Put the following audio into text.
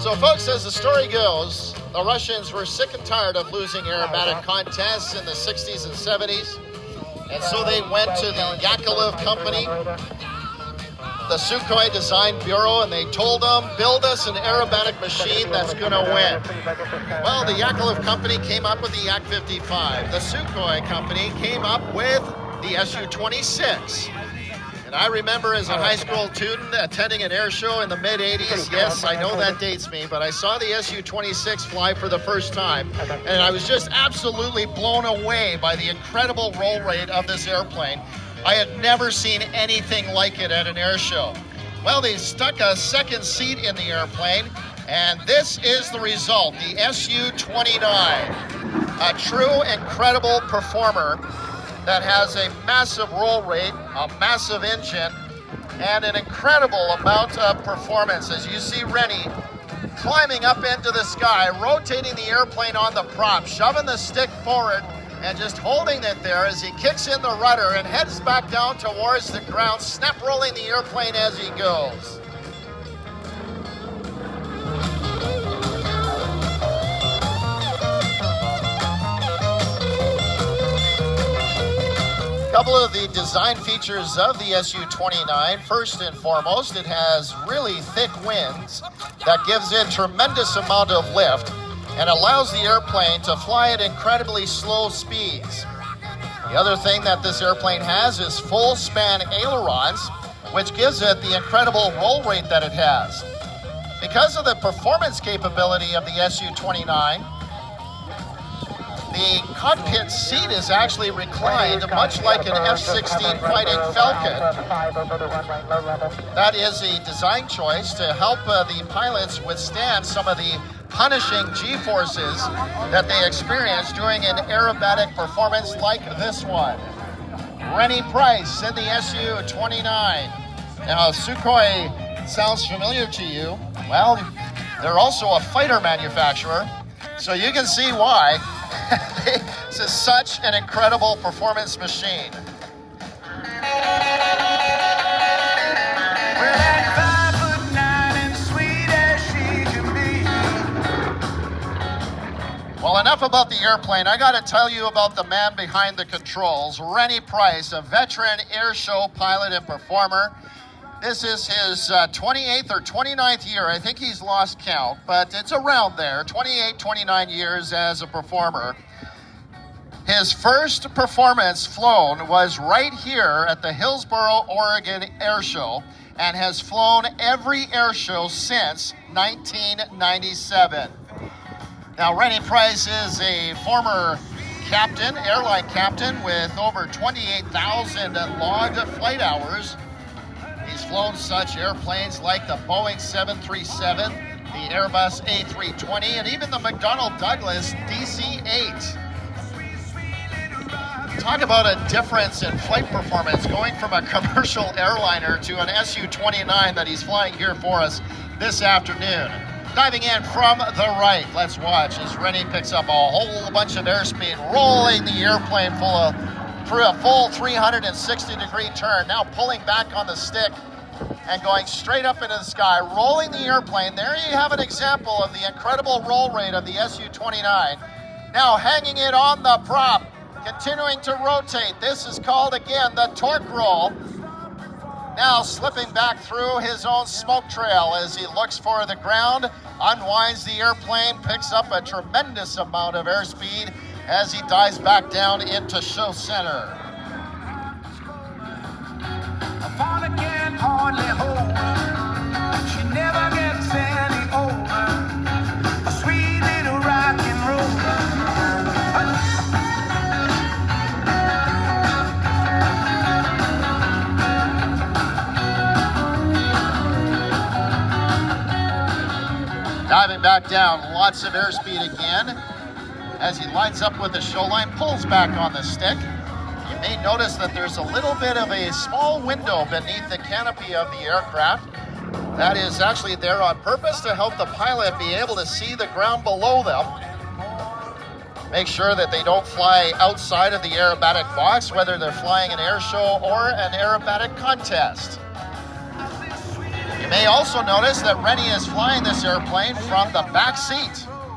So folks, as the story goes, the Russians were sick and tired of losing aerobatic contests in the 60s and 70s. And so they went to the Yakovlev company, the Sukhoi Design Bureau, and they told them, build us an aerobatic machine that's going to win. Well, the Yakovlev company came up with the Yak-55. The Sukhoi company came up with the Su-26. And I remember as a high school student attending an air show in the mid-'80s. Yes, I know that dates me, but I saw the Su-26 fly for the first time, and I was just absolutely blown away by the incredible roll rate of this airplane. I had never seen anything like it at an air show. Well, they stuck a second seat in the airplane, and this is the result, the Su-29, a true incredible performer that has a massive roll rate, a massive engine, and an incredible amount of performance. As you see Rennie climbing up into the sky, rotating the airplane on the prop, shoving the stick forward, and just holding it there as he kicks in the rudder and heads back down towards the ground, snap rolling the airplane as he goes. Couple of the design features of the Su-29. First and foremost, it has really thick wings that gives it tremendous amount of lift and allows the airplane to fly at incredibly slow speeds. The other thing that this airplane has is full span ailerons, which gives it the incredible roll rate that it has. Because of the performance capability of the Su-29, the cockpit seat is actually reclined much like an F-16 Fighting Falcon. That is a design choice to help the pilots withstand some of the punishing G-forces that they experience during an aerobatic performance like this one. Rennie Price in the Su-29. Now, Sukhoi sounds familiar to you. Well, they're also a fighter manufacturer, so you can see why. This is such an incredible performance machine. Well, enough about the airplane. I got to tell you about the man behind the controls, Rennie Price, a veteran air show pilot and performer. This is his 28th or 29th year. I think he's lost count, but it's around there, 28, 29 years as a performer. His first performance flown was right here at the Hillsboro, Oregon Air Show, and has flown every air show since 1997. Now, Rennie Price is a former captain, airline captain, with over 28,000 logged flight hours. He's flown such airplanes like the Boeing 737, the Airbus A320, and even the McDonnell Douglas DC-8. Talk about a difference in flight performance going from a commercial airliner to an Su-29 that he's flying here for us this afternoon. Diving in from the right, let's watch as Rennie picks up a whole bunch of airspeed, rolling the airplane through a full 360-degree turn, now pulling back on the stick and going straight up into the sky, rolling the airplane. There you have an example of the incredible roll rate of the Su-29. Now hanging it on the prop, continuing to rotate. This is called, again, the torque roll. Now slipping back through his own smoke trail as he looks for the ground, unwinds the airplane, picks up a tremendous amount of airspeed as he dives back down into show center. Can't hardly hold her. She never gets any older. A sweet little rock and roll. Diving back down, lots of airspeed again as he lines up with the show line, pulls back on the stick. You may notice that there's a little bit of a small window beneath the canopy of the aircraft. That is actually there on purpose to help the pilot be able to see the ground below them. Make sure that they don't fly outside of the aerobatic box, whether they're flying an air show or an aerobatic contest. You May also notice that Rennie is flying this airplane from the back seat.